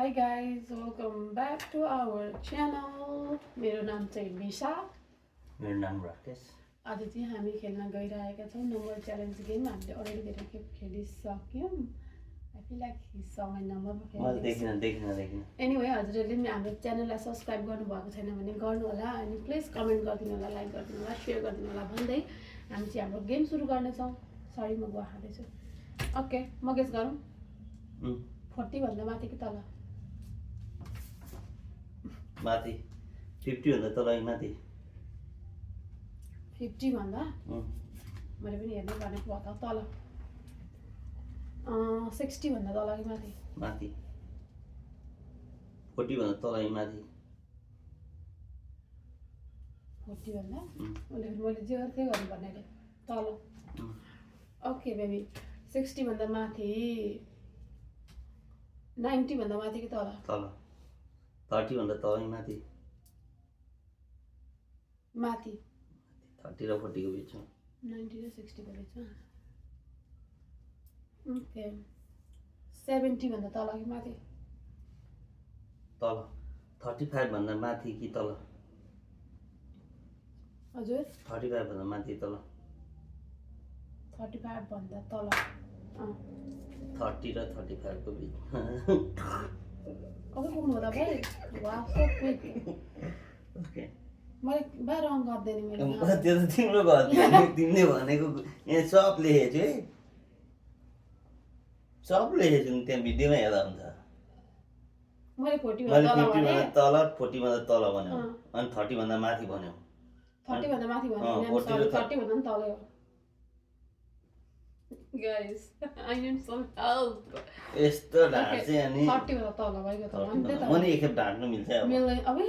Hi guys, welcome back to our channel. मेरो नाम चाहिँ विशा. मेरो नाम राकेश. आज चाहिँ हामी खेल्न गइरहेका छौं नम्बर च्यालेन्ज गेम. हामीले अलरेडी धेरै खेप खेलिसक्यौं. I feel like he's saw my number. मैले देखिन. Anyway, हजुरहरूले पनि हाम्रो च्यानललाई सब्स्क्राइब गर्नु भएको छैन भने गर्नु होला अनि प्लिज कमेन्ट गरिदिनु होला, लाइक गरिदिनु होला, शेयर गरिदिनु होला भन्दै हामी चाहिँ हाम्रो गेम सुरु गर्ने छौं. सरी म गुवा खाँदै छु. ओके, म गेस गरौँ. 40 भन्दा माथि कि तल? माथि. 50 भन्दा तल माथि. 50 भन्दा मैले पनि हेर्नु पर्ने भयो त तल. 60 भन्दा तल कि माथि? माथि. 40 भन्दा तल माथि. 40 भन्दा मैले जे गर्दै गर्नु पर्ने रे तल. Okay baby. 60 भन्दा माथि. 90 भन्दा माथि कि तल? तल. 30 भन्दा तल माथि. माथि. 30 र 40 को बिचमा. 90 र 60 को बिचमा. ओके. 70 भन्दा तल कि माथि? तल. 35 भन्दा माथि कि तल? हजुर. 35 भन्दा माथि तल. 35 भन्दा तल. 30 र 35 को बिच. ओके पुग्नु होला भाइ. वाह सो क्विक. ओके. मैले बाहिर रङ गर्दैन मैले. त्यो त तिम्रो गर्दैन. तिमीले भनेको यहाँ सब लेखेछु है. सब लेखेछु नि त्यहाँ भिडियोमा हेर्दा हुन्छ. मैले 40 मैले भन्दा 50 भन्दा तल 40 भन्दा तल भन्यो अनि 30 भन्दा माथि भन्यो. 30 भन्दा माथि भन्यो. 30 भन्दा पनि तलै हो. Guys, I need some help. यस्तो ढाड चाहिँ अनि 30 भन्दा तल भइगयो त भन्दै त. मनी एकखेप ढाड्नु मिल्छ अब. मिल्दैन अबे.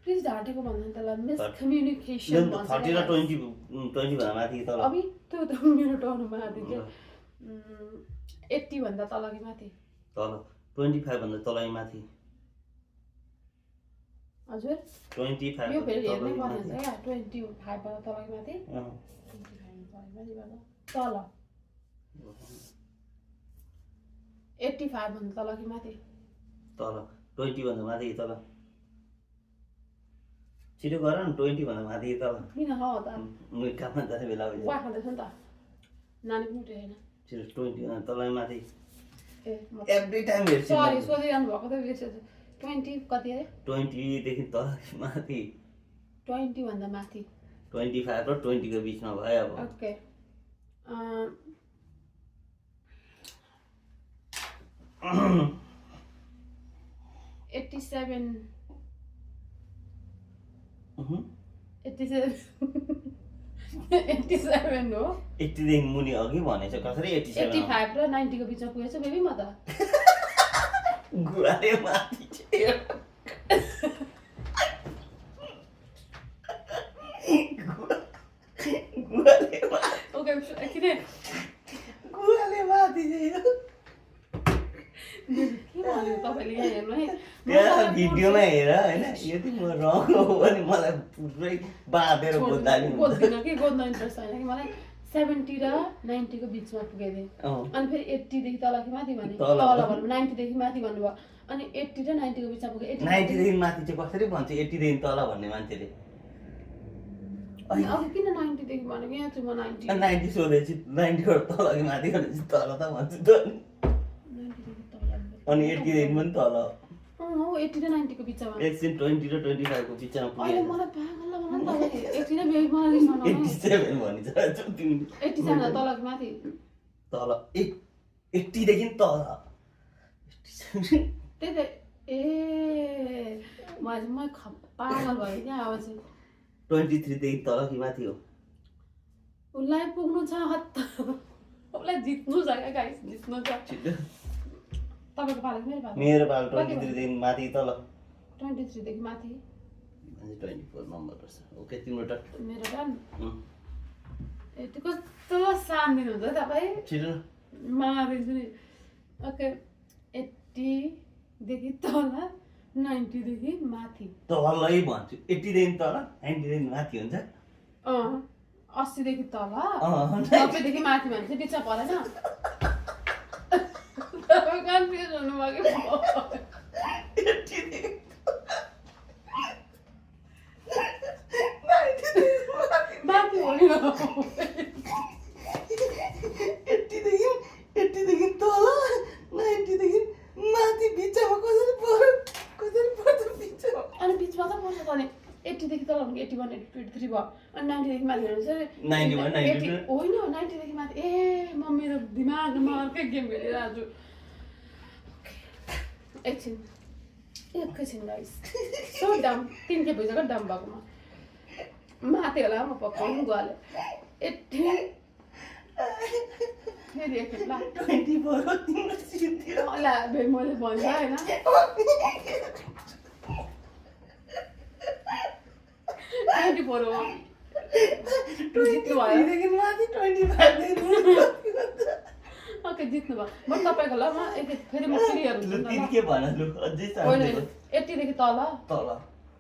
प्लिज ढाटेको भन्नु त ल. मिसकम्युनिकेसन भन्छ. 30 र 20 भन्दा माथि कि तल? अबे त्यो त मेरो टर्नमा आदि के. 80 भन्दा तल कि माथि? तल. 25 भन्दा तल कि माथि? हजुर. 25 यो फेरि भन्दा हेर्नै तल पर्ने कि छ क्या. 25 भन्दा तल कि माथि? 25 भन्दा तल. 85 भन्दा तल कि माथि? तल. 20 भन्दा माथि कि तल? छिटो गर न. 20 भन्दा माथि कि तल? किन हो त? म काममा जाने बेला भयो. वा खाँदैछ नि त. नानी पनि उठ्यो हैन. छिटो 20 भन्दा तल माथि. ए एभ्री टाइम हेर्छु. सरी सोधिरहनु भएको त बिर्सेछु. 20 कति अरे? 20 देखि तल कि माथि? 20 भन्दा माथि. 25 र 20 को बिचमा भयो अब. ओके. 87 हो. 80 देखि मुनि अघि भनेछ कसरी 87? 85 र 90 को बिचमा पुगेछ बेबी म त. गुराले माथि थियो. गुराले माथि. ओके किन गुराले माथि थियो. के भन्यो तपाईले यहाँ हेर्नु है. त्यहाँ भिडियोमा हेर हैन. यदि म रङ हो भने मलाई पुरै बाँधेर गोद्दाली हुन्छ. गोद्दिन के गोद्न इन्ट्रेस्ट छैन कि मलाई. 70 र 90 को बिचमा पुगेथे. अनि फेरि 80 देखि तल कि माथि भने? तल भन्नु. 90 देखि माथि भन्नुभयो. अनि 80 र 90 को बिचमा पुगे. 90 देखि माथि चाहिँ कसरी भन्छ? 80 देखि तल भन्ने मान्छेले. अनि अब किन 90 देखि भने यहाँ चाहिँ म 90. 90 सोधेपछि 90 बाट तल कि माथि भनेपछि तल त भन्छु त. 90 देखि तल. अनि 80 देखि पनि तल. हो 80 र 90 को बिचमा. एकछिन 20 र 25 को बिचमा अहिले पुगे. मलाई पागल बनाउनु त. एकछिन बेबी मलाई लिनु न. 87 भनिन्छ तिमीले. 87 भन्दा तल कि माथि? तल. 80 देखि तल. 87. त्यही त. ए म पागल भयो क्या अब चाहिँ. 23 देखि तल कि माथि हो? उसलाई पुग्नु छ हत्त. उसलाई जित्नु छ क्या गाइस. जित्नु छ. तपाईको पालो कि मेरो पालो? मेरो पालो 23 देखि माथि तल. 23 देखि माथि. 24 नम्बर पर्छ. ओके तिम्रो टर्न. मेरो टर्न. ए त्यो कस्तो शान दिनुहुन्छ है तपाईँ. छिटो. मारिदिन्छु नि. ओके. 80 देखि तल 90 देखि माथि. तलै भन्छु. 80 देखि तल 90 देखि माथि हुन्छ. 80 देखि तल 90 देखि माथि भने चाहिँ बिचमा परेन. तपाईँ कन्फ्युज हुनुभयो कि भनेको 81 83 भयो अनि 90 देखि माथि भनेपछि 91, 92? होइन 90 देखि माथि ए म मेरो दिमागमा अर्कै गेम खेलिरहेको छु एकैछिन गाइस सो डम 3 खेप भइसक्यो डम भएकोमा माथि होला म पकाउनु गयो 80 फेरि एकखेप ल 24 हो तिम्रो जित्यो ल मैले भन्छ होइन 24 हो जित्नु भयो देखि माथि 25 देखि ओके जित्नु भयो म तपाईँको ल म फेरि म क्लियर लु हुन्छु 3 के भन लु अझै होइन चाहिन्छ 80 देखि तल तल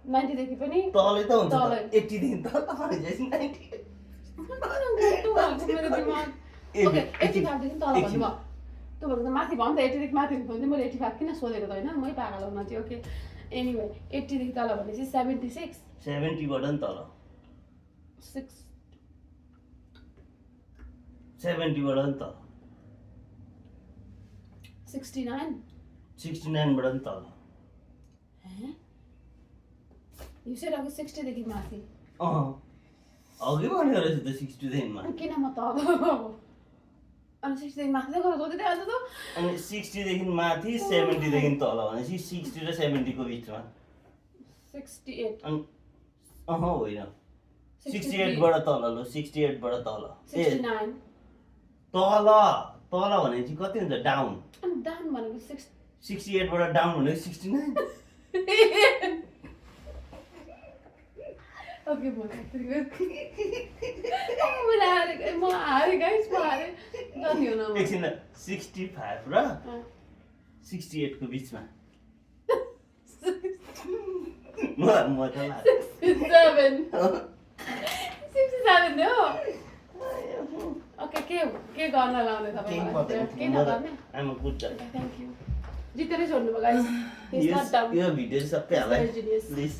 90 देखि पनि तलै त हुन्छ तलै। 80 देखि तल भनेपछि 90 मेरो दिमाग ओके 85 देखि तल भन्नु भयो त्यो भनेको त माथि भयो नि त 80 देखि माथि हुन्छ भने मैले 85 किन सोधेको त होइन मै पागल हुन चाहिँ ओके एनिवे 80 देखि तल भनेपछि 76 70 बाट नि तल 6 70 बाट नि तल 69 69 बाट नि तल You said अब 60 देखि माथि अघि भनेको रहेछ त 60 देखि माथि किन म त अनि 60 देखि माथि गरेर सोधिदिए आज त अनि 60 देखि माथि 70 देखि तल भनेपछि 60 र 70 को बिचमा 68 अनि होइन 68 बाट तल लु 68 बाट तल 69 तल तल भनेपछि कति हुन्छ डाउन अनि डाउन भनेको 68 बाट डाउन भनेको 69 ओके म हारेँ गाइस म हारेँ जति हुन एकछिन 65 र 68 को बिचमा मलाई मजा लाग्छ 67 हो ओके के गर्न लाउने तपाईँ के नगर्ने आमा गुड थ्याङ्क यू जितेरै छोड्नु भयो गाइस यो भिडियो सबै हालै प्लिज